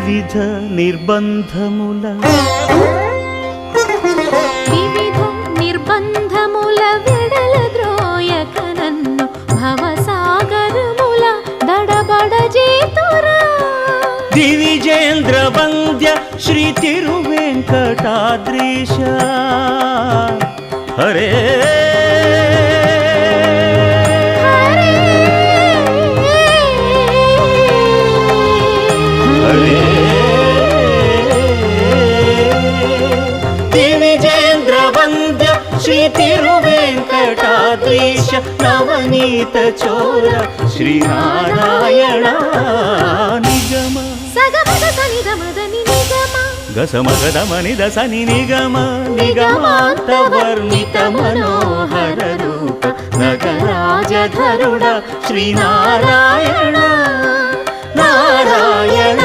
వివిధ నిర్బంధముల విడల ద్రోయక నన్ను భవసాగరముల దడబడ చేతురా దివిజేంద్ర వంద్య శ్రీ తిరువెంకటాద్రీశ హరే దివిజేంద్ర వంద్య శ్రీ తిరువెంకటాద్రీశ నవనీత చోర శ్రీనారాయణ నిగమ సగమద సనిద మదని నిగమ గసమగదమని దసని నిగమ నిగమాంత వర్ణిత మనోహర రూప నగరాజధరుడ శ్రీనారాయణ నారాయణ